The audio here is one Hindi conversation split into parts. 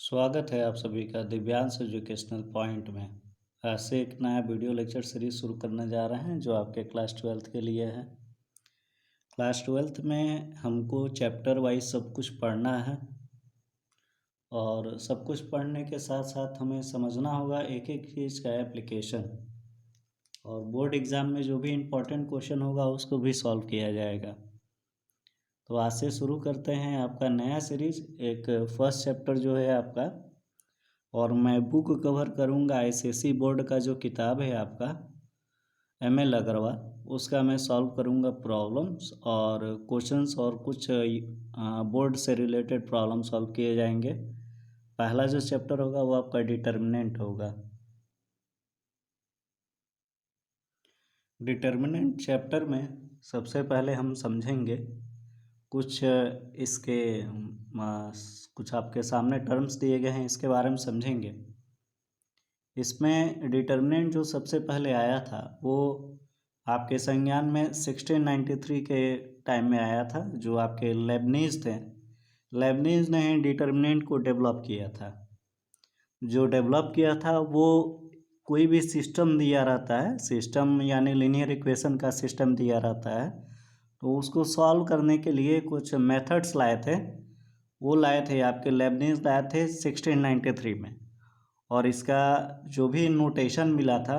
स्वागत है आप सभी का दिव्यांश एजुकेशनल पॉइंट में। आज से एक नया वीडियो लेक्चर सीरीज शुरू करने जा रहे हैं जो आपके क्लास 12th के लिए है। क्लास 12th में हमको चैप्टर वाइज सब कुछ पढ़ना है और सब कुछ पढ़ने के साथ साथ हमें समझना होगा एक एक चीज़ का एप्लीकेशन, और बोर्ड एग्ज़ाम में जो भी इम्पोर्टेंट क्वेश्चन होगा उसको भी सॉल्व किया जाएगा। तो आज से शुरू करते हैं आपका नया सीरीज। एक फर्स्ट चैप्टर जो है आपका, और मैं बुक कवर करूंगा आईसीएसई बोर्ड का जो किताब है आपका एमएल अग्रवाल, उसका मैं सॉल्व करूंगा प्रॉब्लम्स और क्वेश्चंस, और कुछ बोर्ड से रिलेटेड प्रॉब्लम सॉल्व किए जाएंगे। पहला जो चैप्टर होगा वो आपका डिटर्मिनेंट होगा। डिटर्मिनेंट चैप्टर में सबसे पहले हम समझेंगे कुछ इसके कुछ आपके सामने टर्म्स दिए गए हैं, इसके बारे में समझेंगे। इसमें डिटर्मिनेंट जो सबसे पहले आया था वो आपके संज्ञान में 1693 के टाइम में आया था, जो आपके लेबनीज थे। लेबनीज ने डिटर्मिनेंट को डेवलप किया था। जो डेवलप किया था वो कोई भी सिस्टम दिया रहता है, सिस्टम यानी लीनियर इक्वेशन का सिस्टम दिया रहता है, तो उसको सॉल्व करने के लिए कुछ मेथड्स लाए थे। वो लाए थे आपके लेबनीज लाए थे 1693 में। और इसका जो भी नोटेशन मिला था,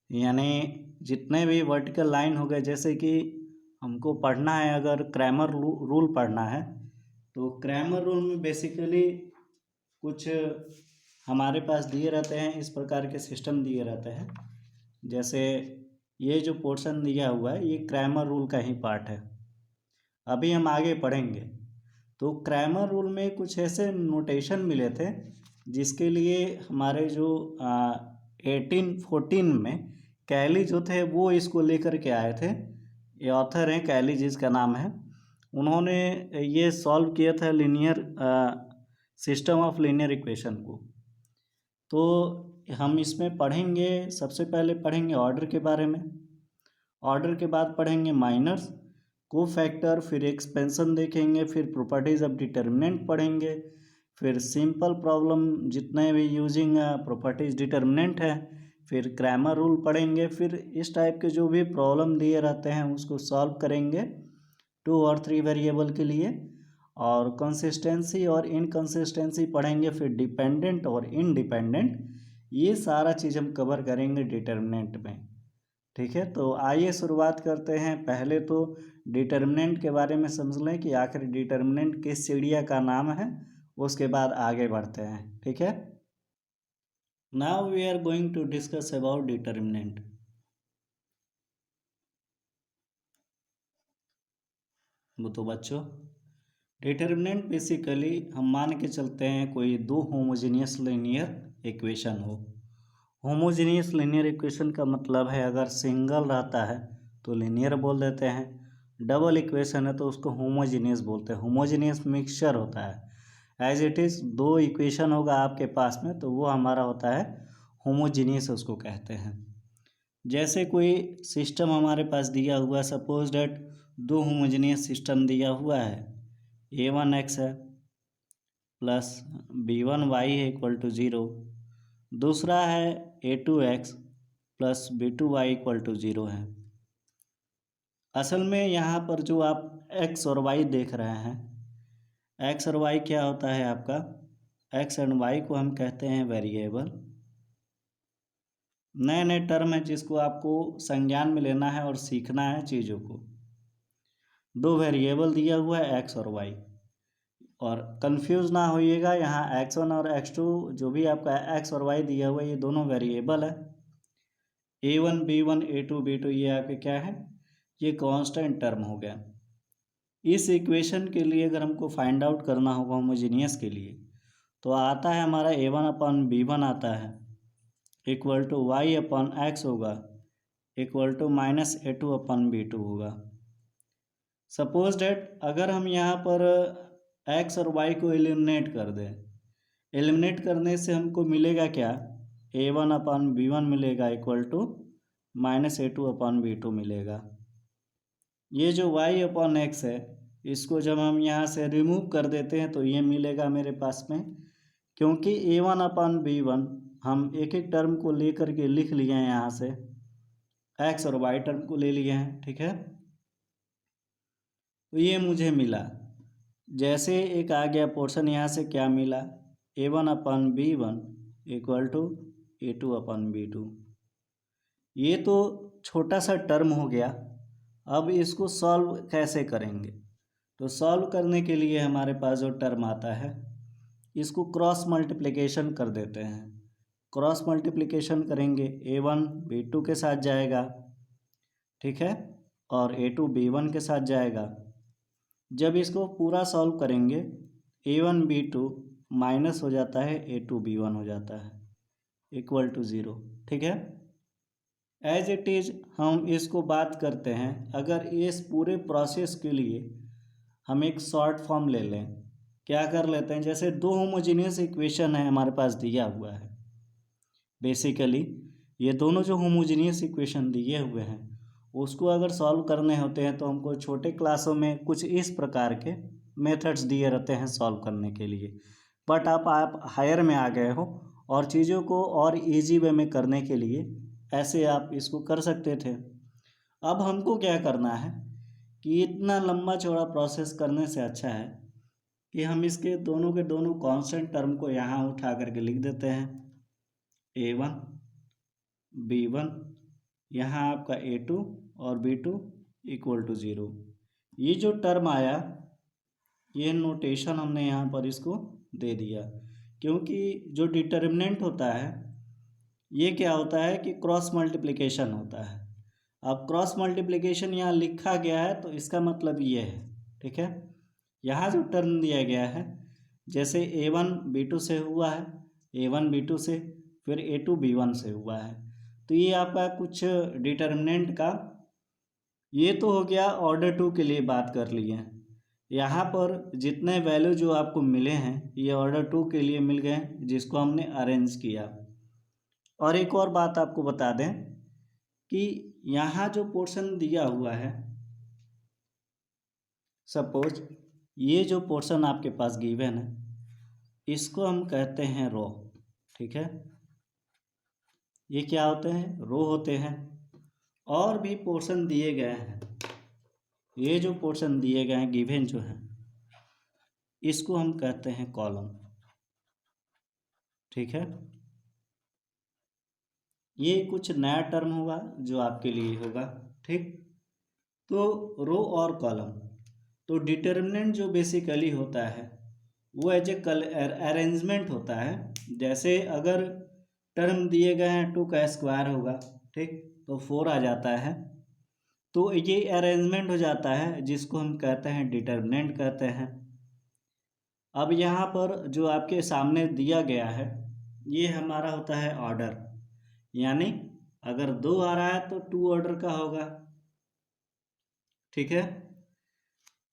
यानी जितने भी वर्टिकल लाइन हो गए, जैसे कि हमको पढ़ना है, अगर क्रैमर रूल पढ़ना है तो क्रैमर रूल में बेसिकली कुछ हमारे पास दिए रहते हैं, इस प्रकार के सिस्टम दिए रहते हैं। जैसे ये जो पोर्शन दिया हुआ है ये क्रैमर रूल का ही पार्ट है, अभी हम आगे पढ़ेंगे। तो क्रैमर रूल में कुछ ऐसे नोटेशन मिले थे जिसके लिए हमारे जो 1814 में कैली जो थे वो इसको लेकर के आए थे। ये ऑथर हैं कैली, जिसका नाम है, उन्होंने ये सॉल्व किया था linear system of linear equation को। तो हम इसमें पढ़ेंगे, सबसे पहले पढ़ेंगे ऑर्डर के बारे में, ऑर्डर के बाद पढ़ेंगे माइनर्स, कोफैक्टर, फिर एक्सपेंशन देखेंगे, फिर प्रॉपर्टीज़ ऑफ डिटर्मिनेंट पढ़ेंगे, फिर सिंपल प्रॉब्लम जितने भी यूजिंग प्रॉपर्टीज़ डिटर्मिनेंट है, फिर क्रैमर रूल पढ़ेंगे, फिर इस टाइप के जो भी प्रॉब्लम दिए रहते हैं उसको सॉल्व करेंगे 2 और 3 वेरिएबल के लिए, और कंसिस्टेंसी और इनकंसिस्टेंसी पढ़ेंगे, फिर डिपेंडेंट और इनडिपेंडेंट, ये सारा चीज़ हम कवर करेंगे डिटर्मिनेंट में। ठीक है, तो आइए शुरुआत करते हैं। पहले तो डिटर्मिनेंट के बारे में समझ लें कि आखिर डिटर्मिनेंट किस चिड़िया का नाम है, उसके बाद आगे बढ़ते हैं। ठीक है, now we are going to discuss about determinant. वो तो बच्चों, डिटर्मिनेंट बेसिकली हम मान के चलते हैं कोई दो होमोजेनियस लीनियर इक्वेशन हो। होमोजेनियस लीनियर इक्वेशन का मतलब है अगर सिंगल रहता है तो लीनियर बोल देते हैं, डबल इक्वेशन है तो उसको होमोजेनियस बोलते हैं। होमोजेनियस मिक्सचर होता है, एज इट इज़ दो इक्वेशन होगा आपके पास में तो वो हमारा होता है होमोजेनियस, उसको कहते हैं। जैसे कोई सिस्टम हमारे पास दिया हुआ है, सपोज डेट दो होमोजेनियस सिस्टम दिया हुआ है, a1x है प्लस b1y है इक्वल टू 0, दूसरा है a2x plus b2y equal to 0 है। असल में यहाँ पर जो आप x और y देख रहे हैं, x और y क्या होता है आपका, x एंड y को हम कहते हैं वेरिएबल। नए नए टर्म है जिसको आपको संज्ञान में लेना है और सीखना है चीज़ों को। दो वेरिएबल दिया हुआ है x और y, और कंफ्यूज ना होइएगा, यहाँ x1 और x2 जो भी आपका x और y दिया हुआ है ये दोनों वेरिएबल है। a1 b1 a2 b2 ये आपके क्या है, ये कांस्टेंट टर्म हो गया। इस इक्वेशन के लिए अगर हमको फाइंड आउट करना होगा होमोजेनियस के लिए, तो आता है हमारा a1 अपन b1 आता है इक्वल टू y अपन x होगा इक्वल टू माइनस a2 अपन b2 होगा। सपोज डेट अगर हम यहाँ पर x और y को एलिमिनेट कर दें, एलिमिनेट करने से हमको मिलेगा क्या, a1 अपन b1 मिलेगा इक्वल टू माइनस a2 अपन b2 मिलेगा। ये जो y अपन x है इसको जब हम यहाँ से रिमूव कर देते हैं तो ये मिलेगा मेरे पास में क्योंकि A1 अपन B1 हम एक एक टर्म को लेकर के लिख लिए हैं, यहाँ से x और y टर्म को ले लिए हैं, ठीक है। तो ये मुझे मिला, जैसे एक आ गया पोर्शन, यहाँ से क्या मिला, A1 upon B1 equal to A2 अपन B2। ये तो छोटा सा टर्म हो गया। अब इसको सॉल्व कैसे करेंगे, तो सॉल्व करने के लिए हमारे पास जो टर्म आता है, इसको क्रॉस मल्टीप्लिकेशन कर देते हैं। क्रॉस मल्टीप्लिकेशन करेंगे, A1 B2 के साथ जाएगा, ठीक है, और A2 B1 के साथ जाएगा। जब इसको पूरा सॉल्व करेंगे, A1 B2 माइनस हो जाता है, A2 B1 हो जाता है, इक्वल टू 0, ठीक है। एज इट इज़ हम इसको बात करते हैं, अगर इस पूरे प्रोसेस के लिए हम एक शॉर्ट फॉर्म ले लें, क्या कर लेते हैं, जैसे दो होमोजीनियस इक्वेशन है हमारे पास दिया हुआ है। बेसिकली ये दोनों जो होमोजीनियस इक्वेशन दिए हुए हैं, उसको अगर सॉल्व करने होते हैं तो हमको छोटे क्लासों में कुछ इस प्रकार के मेथड्स दिए रहते हैं सॉल्व करने के लिए। बट आप हायर में आ गए हो और चीज़ों को और इजी वे में करने के लिए ऐसे आप इसको कर सकते थे। अब हमको क्या करना है कि इतना लंबा चौड़ा प्रोसेस करने से अच्छा है कि हम इसके दोनों के दोनों कांस्टेंट टर्म को यहाँ उठा करके लिख देते हैं, A1 B1, यहाँ आपका A2 और B2 इक्वल टू 0। ये जो टर्म आया, ये नोटेशन हमने यहाँ पर इसको दे दिया, क्योंकि जो डिटर्मिनेंट होता है ये क्या होता है कि क्रॉस मल्टीप्लिकेशन होता है। अब क्रॉस मल्टीप्लिकेशन यहाँ लिखा गया है तो इसका मतलब ये है, ठीक है। यहाँ जो टर्म दिया गया है, जैसे A1 B2 से हुआ है, A1 B2 से, फिर A2 B1 से हुआ है, तो ये आपका कुछ डिटर्मिनेंट का, ये तो हो गया ऑर्डर 2 के लिए बात कर लिए हैं। यहाँ पर जितने वैल्यू जो आपको मिले हैं ये ऑर्डर 2 के लिए मिल गए, जिसको हमने अरेंज किया। और एक और बात आपको बता दें कि यहाँ जो पोर्शन दिया हुआ है, सपोज ये जो पोर्शन आपके पास गिवन है, इसको हम कहते हैं रो, ठीक है। ये क्या होते हैं, रो होते हैं। और भी पोर्शन दिए गए हैं, ये जो पोर्शन दिए गए हैं गिवन जो है, इसको हम कहते हैं कॉलम, ठीक है। ये कुछ नया टर्म होगा जो आपके लिए होगा, ठीक। तो रो और कॉलम, तो डिटर्मिनेंट जो बेसिकली होता है वो एज ए अरेंजमेंट होता है। जैसे अगर टर्म दिए गए हैं 2 का स्क्वायर होगा, ठीक, तो 4 आ जाता है, तो ये अरेंजमेंट हो जाता है, जिसको हम कहते हैं डिटर्मिनेंट कहते हैं। अब यहाँ पर जो आपके सामने दिया गया है, ये हमारा होता है ऑर्डर, यानी अगर 2 आ रहा है तो 2 ऑर्डर का होगा, ठीक है।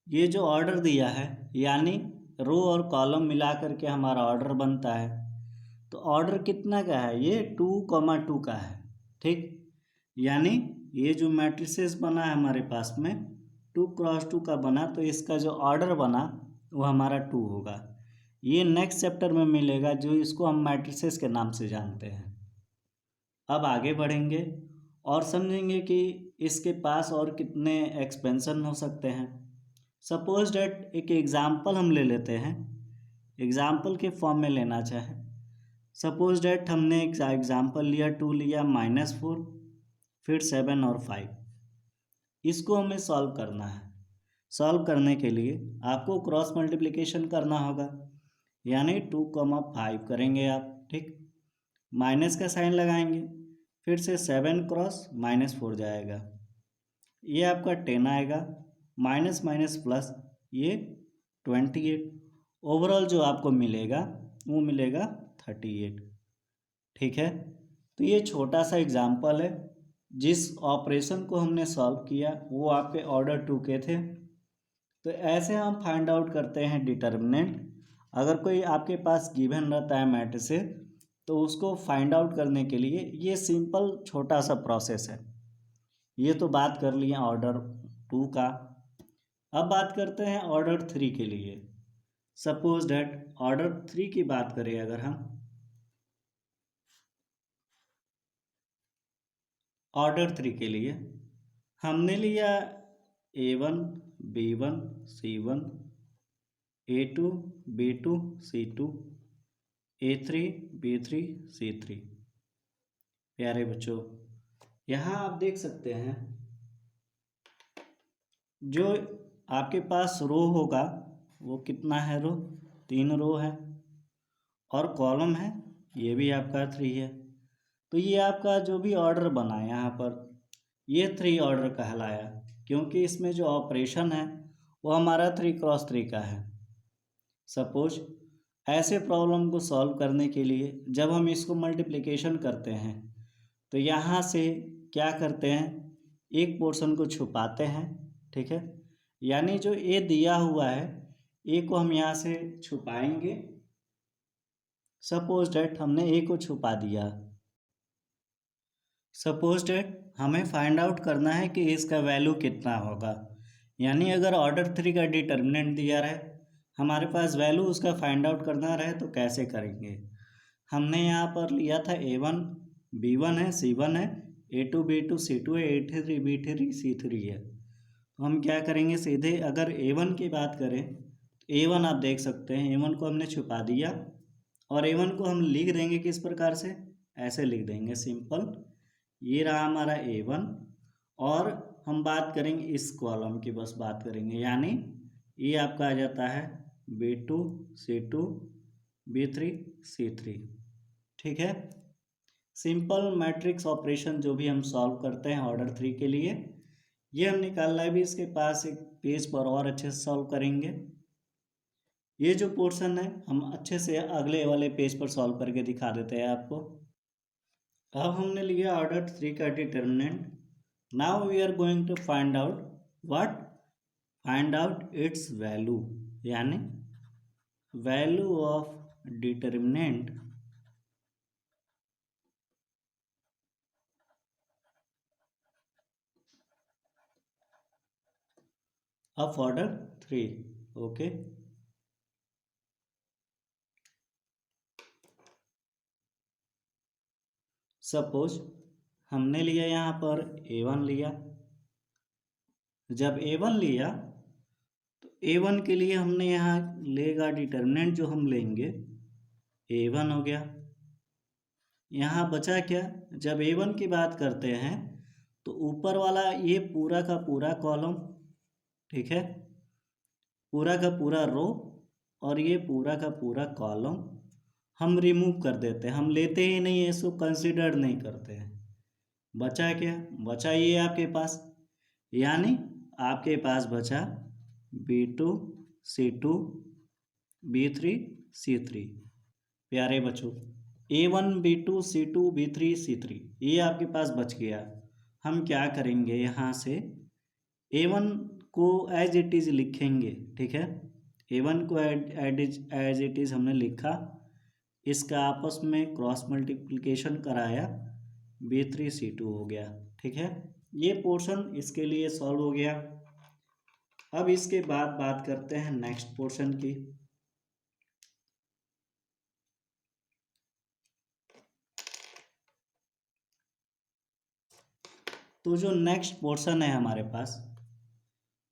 ये जो ऑर्डर दिया है, यानी रो और कॉलम मिला करके हमारा ऑर्डर बनता है। तो ऑर्डर कितना का है, ये 2,2 का है, ठीक। यानी ये जो मैट्रिसेस बना है हमारे पास में 2 क्रॉस 2 का बना, तो इसका जो ऑर्डर बना वो हमारा 2 होगा। ये नेक्स्ट चैप्टर में मिलेगा, जो इसको हम मैट्रिसेस के नाम से जानते हैं। अब आगे बढ़ेंगे और समझेंगे कि इसके पास और कितने एक्सपेंशन हो सकते हैं। सपोज डैट एक एग्ज़ाम्पल हम ले लेते हैं, एग्ज़ाम्पल के फॉर्म में लेना चाहें। सपोज डैट हमने एक एग्ज़ाम्पल लिया, 2 लिया, -4, फिर 7 और 5, इसको हमें सॉल्व करना है। सॉल्व करने के लिए आपको क्रॉस मल्टीप्लिकेशन करना होगा, यानी 2,5 करेंगे आप, ठीक। माइनस का साइन लगाएंगे, फिर से 7 क्रॉस -4 जाएगा, ये आपका 10 आएगा, माइनस माइनस प्लस ये 28, ओवरऑल जो आपको मिलेगा वो मिलेगा 38, ठीक है। तो ये छोटा सा एग्जाम्पल है, जिस ऑपरेशन को हमने सॉल्व किया वो आपके ऑर्डर 2 के थे। तो ऐसे हम फाइंड आउट करते हैं डिटर्मिनेंट। अगर कोई आपके पास गिवन रहता है मैट्रिक्स से, तो उसको फाइंड आउट करने के लिए ये सिंपल छोटा सा प्रोसेस है। ये तो बात कर लिए ऑर्डर 2 का। अब बात करते हैं ऑर्डर 3 के लिए। सपोज डेट ऑर्डर 3 की बात करें अगर हम, ऑर्डर 3 के लिए हमने लिया A1 B1 C1 A2 B2 C2 A3 B3 C3। प्यारे बच्चों, यहाँ आप देख सकते हैं जो आपके पास रो होगा वो कितना है, रो 3 रो है, और कॉलम है ये भी आपका 3 है। तो ये आपका जो भी ऑर्डर बना यहाँ पर ये 3 ऑर्डर कहलाया, क्योंकि इसमें जो ऑपरेशन है वो हमारा 3x3 का है। सपोज ऐसे प्रॉब्लम को सॉल्व करने के लिए जब हम इसको मल्टीप्लिकेशन करते हैं तो यहाँ से क्या करते हैं, एक पोर्शन को छुपाते हैं, ठीक है। यानी जो ए दिया हुआ है ए को हम यहाँ से छुपाएंगे। सपोज डेट हमने ए को छुपा दिया। सपोज डेट हमें फाइंड आउट करना है कि इसका वैल्यू कितना होगा। यानी अगर ऑर्डर 3 का डिटर्मिनेंट दिया रहे, हमारे पास वैल्यू उसका फाइंड आउट करना रहे तो कैसे करेंगे। हमने यहाँ पर लिया था A1 B1 है C1 है A2 B2 C2 है A3 B3 C3 है। तो हम क्या करेंगे, सीधे अगर A1 की बात करें तो A1 आप देख सकते हैं A1 को हमने छुपा दिया और A1 को हम लिख देंगे किस प्रकार से, ऐसे लिख देंगे सिंपल, ये रहा हमारा A1। और हम बात करेंगे इस कॉलम की, बस बात करेंगे, यानी ये आपका आ जाता है B2 C2 B3 C3, ठीक है। सिंपल मैट्रिक्स ऑपरेशन जो भी हम सॉल्व करते हैं ऑर्डर 3 के लिए, ये हम निकालना है भी इसके पास एक पेज पर और अच्छे से सॉल्व करेंगे। ये जो पोर्शन है हम अच्छे से अगले वाले पेज पर सॉल्व करके दिखा देते हैं आपको। अब हमने लिया ऑर्डर 3 का determinant. Now we are going to find out what, find out its value, यानी value of determinant of order 3। ओके, सपोज हमने लिया यहाँ पर A1 लिया। जब A1 लिया तो A1 के लिए हमने यहाँ लेगा डिटर्मिनेंट जो हम लेंगे A1 हो गया। यहाँ बचा क्या, जब A1 की बात करते हैं तो ऊपर वाला ये पूरा का पूरा कॉलम, ठीक है, पूरा का पूरा रो और ये पूरा का पूरा कॉलम हम रिमूव कर देते हैं, हम लेते ही नहीं है, इसको कंसिडर नहीं करते हैं। बचा क्या, बचा ये आपके पास, यानी आपके पास बचा B2 C2 B3 C3। प्यारे बच्चों, A1 B2 C2 B3 C3 ये आपके पास बच गया। हम क्या करेंगे, यहाँ से A1 को एज इट इज़ लिखेंगे, ठीक है। A1 को एज इट इज़ हमने लिखा, इसका आपस में क्रॉस मल्टीप्लिकेशन कराया, B3 C2 हो गया, ठीक है। ये पोर्शन इसके लिए सॉल्व हो गया। अब इसके बाद बात करते हैं नेक्स्ट पोर्शन की। तो जो नेक्स्ट पोर्शन है हमारे पास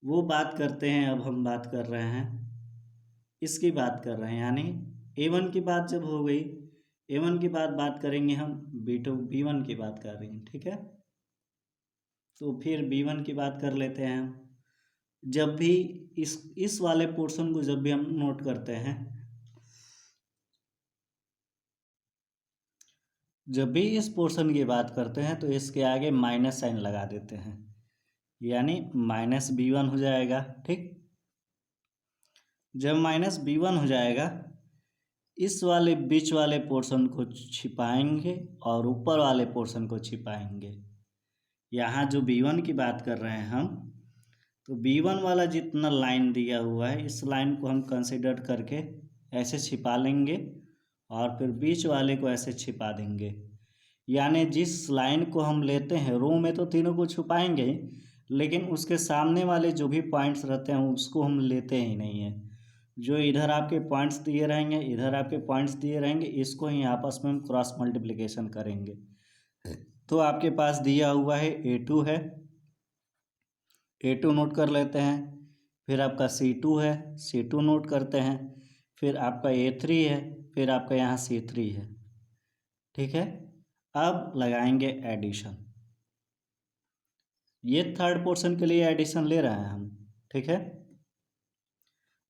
वो बात करते हैं, अब हम बात कर रहे हैं इसकी बात कर रहे हैं, यानी A1 की बात जब हो गई, A1 की बात करेंगे हम, B1 की बात कर रहे हैं, ठीक है। तो फिर B1 की बात कर लेते हैं हम। जब भी इस वाले पोर्शन को जब भी हम नोट करते हैं, जब भी इस पोर्शन की बात करते हैं तो इसके आगे माइनस साइन लगा देते हैं, यानी -B1 हो जाएगा, ठीक। जब -B1 हो जाएगा, इस वाले बीच वाले पोर्शन को छिपाएंगे और ऊपर वाले पोर्शन को छिपाएंगे। यहाँ जो B1 की बात कर रहे हैं हम, तो B1 वाला जितना लाइन दिया हुआ है इस लाइन को हम कंसिडर करके ऐसे छिपा लेंगे और फिर बीच वाले को ऐसे छिपा देंगे। यानी जिस लाइन को हम लेते हैं, रो में तो तीनों को छुपाएंगे ही, लेकिन उसके सामने वाले जो भी पॉइंट्स रहते हैं उसको हम लेते ही नहीं हैं। जो इधर आपके पॉइंट्स दिए रहेंगे, इधर आपके पॉइंट्स दिए रहेंगे, इसको ही आपस में हम क्रॉस मल्टीप्लिकेशन करेंगे। तो आपके पास दिया हुआ है A2 है, A2 नोट कर लेते हैं। फिर आपका C2 है, C2 नोट करते हैं। फिर आपका A3 है, फिर आपका यहाँ C3 है। ठीक है, अब लगाएंगे एडिशन। ये थर्ड पोर्शन के लिए एडिशन ले रहे हैं हम। ठीक है,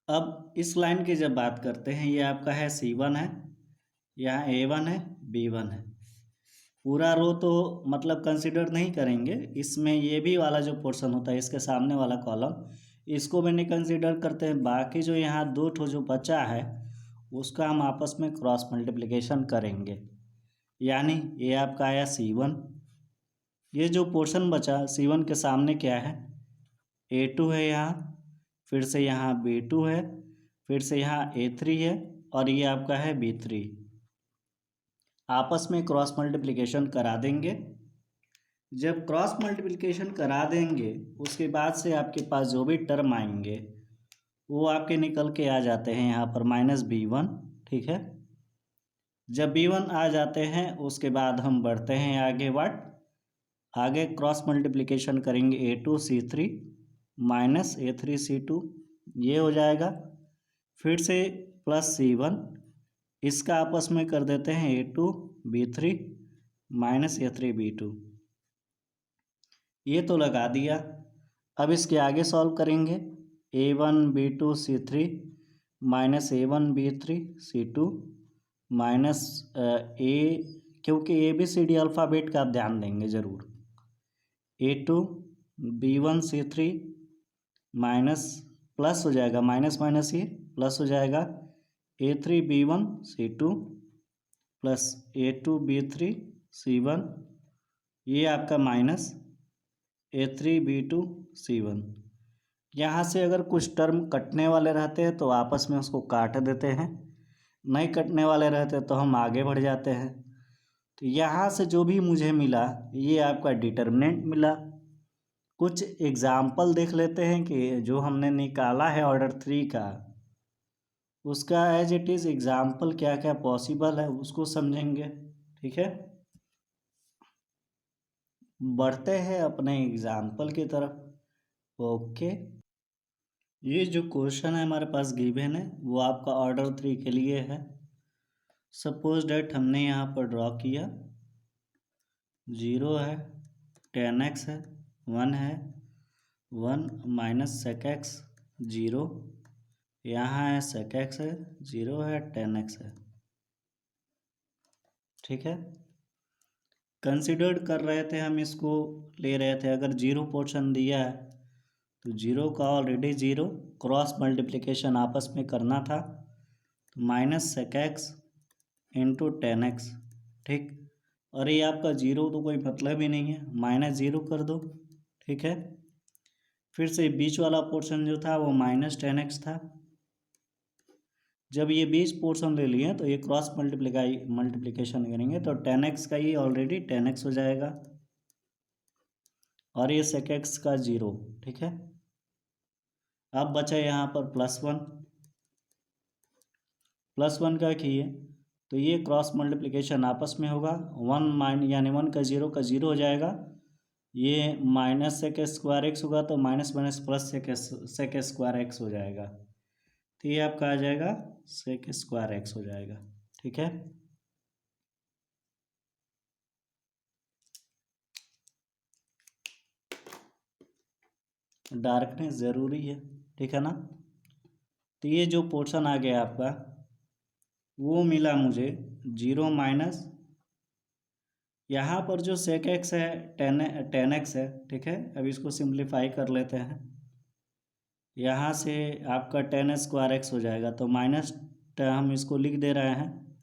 अब इस लाइन की जब बात करते हैं, ये आपका है C1 है, यहाँ A1 है, B1 है। पूरा रो तो मतलब कंसिडर नहीं करेंगे, इसमें ये भी वाला जो पोर्शन होता है, इसके सामने वाला कॉलम, इसको भी नहीं कंसिडर करते हैं। बाकी जो यहाँ दो ठो जो बचा है उसका हम आपस में क्रॉस मल्टीप्लिकेशन करेंगे। यानी ये आपका आया C1, ये जो पोर्शन बचा C1 के सामने क्या है, A2 है यहाँ, फिर से यहाँ B2 है, फिर से यहाँ A3 है, और ये आपका है B3। आपस में क्रॉस मल्टीप्लिकेशन करा देंगे। जब क्रॉस मल्टीप्लिकेशन करा देंगे उसके बाद से आपके पास जो भी टर्म आएंगे वो आपके निकल के आ जाते हैं यहाँ पर -B1। ठीक है, जब B1 आ जाते हैं उसके बाद हम बढ़ते हैं आगे। आगे क्रॉस मल्टीप्लिकेशन करेंगे A2C3 -A3C2, ये हो जाएगा। फिर से +C1, इसका आपस में कर देते हैं A2B3 -A3B2, ये तो लगा दिया। अब इसके आगे सॉल्व करेंगे, A1B2C3 -A1B3C2 A, क्योंकि ABCD अल्फ़ाबेट का आप ध्यान देंगे ज़रूर। A2B1C3 माइनस प्लस हो जाएगा, माइनस माइनस ये प्लस हो जाएगा, A3B1C2 प्लस A2B3C1, ये आपका माइनस A3B2C1। यहाँ से अगर कुछ टर्म कटने वाले रहते हैं तो आपस में उसको काट देते हैं, नहीं कटने वाले रहते तो हम आगे बढ़ जाते हैं। तो यहाँ से जो भी मुझे मिला ये आपका डिटर्मिनेंट मिला। कुछ एग्जाम्पल देख लेते हैं कि जो हमने निकाला है ऑर्डर 3 का, उसका एज इट इज़ एग्जाम्पल क्या क्या पॉसिबल है उसको समझेंगे। ठीक है, बढ़ते हैं अपने एग्जाम्पल की तरफ। ओके, ये जो क्वेश्चन है हमारे पास गिवन है वो आपका ऑर्डर 3 के लिए है। सपोज डेट हमने यहाँ पर ड्रॉ किया, 0 है, 10x है, 1 है, 1 माइनस सेक एक्स 0, यहाँ है सेक एक्स है, 0 है, 10x है। ठीक है, कंसिडर्ड कर रहे थे हम, इसको ले रहे थे। अगर 0 पोर्शन दिया है तो 0 का ऑलरेडी 0, क्रॉस मल्टीप्लिकेशन आपस में करना था, तो minus sec x into 10x। ठीक, और ये आपका 0 तो कोई मतलब ही नहीं है, -0 कर दो। ठीक है, फिर से बीच वाला पोर्शन जो था वो -10x था। जब ये 20 पोर्शन ले लिए तो ये क्रॉस मल्टीप्लिकेशन करेंगे तो 10x का ये ऑलरेडी 10x हो जाएगा, और ये सेक एक्स का 0। ठीक है, अब बचा यहाँ पर +1 का किए तो ये क्रॉस मल्टीप्लिकेशन आपस में होगा, 1 यानी 1 का 0 का 0 हो जाएगा, ये माइनस सेक स्क्वायर एक्स होगा तो minus minus plus sec square x हो जाएगा। तो ये आपका आ जाएगा सेक स्क्वायर एक्स हो जाएगा। ठीक है, डार्कनेस ज़रूरी है। ठीक है ना, तो ये जो पोर्शन आ गया आपका वो मिला मुझे 0 माइनस, यहाँ पर जो सेक एक्स है 10x है। ठीक है, अब इसको सिंप्लीफाई कर लेते हैं, यहाँ से आपका 10 स्क्वायर एक्स हो जाएगा, तो माइनस हम इसको लिख दे रहे हैं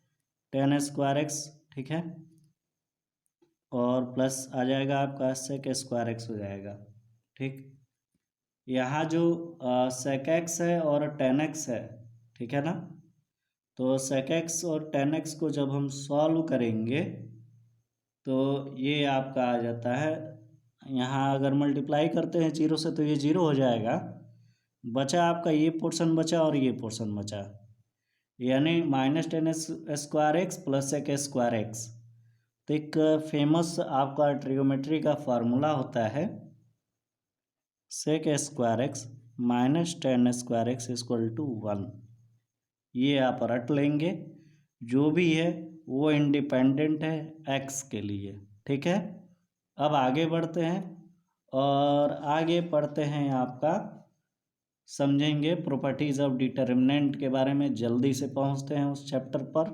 10 स्क्वायर एक्स। ठीक है, और प्लस आ जाएगा आपका सेक स्क्वायर एक्स हो जाएगा। ठीक, यहाँ जो सेक एक्स है और 10x है, ठीक है ना, तो सेक एक्स और 10x को जब हम सॉल्व करेंगे तो ये आपका आ जाता है, यहाँ अगर मल्टीप्लाई करते हैं 0 से तो ये 0 हो जाएगा, बचा आपका ये पोर्शन बचा और ये पोर्शन बचा, यानी -10 स्क्वायर एक्स प्लस एक स्क्वायर एक्स। तो एक फेमस आपका ट्रिग्नोमेट्री का फार्मूला होता है sec square x -10 square x equal to 1। ये आप रट लेंगे, जो भी है वो इंडिपेंडेंट है एक्स के लिए, ठीक है। अब आगे बढ़ते हैं और आगे पढ़ते हैं आपका, समझेंगे प्रॉपर्टीज ऑफ डिटर्मिनेंट के बारे में। जल्दी से पहुंचते हैं उस चैप्टर पर।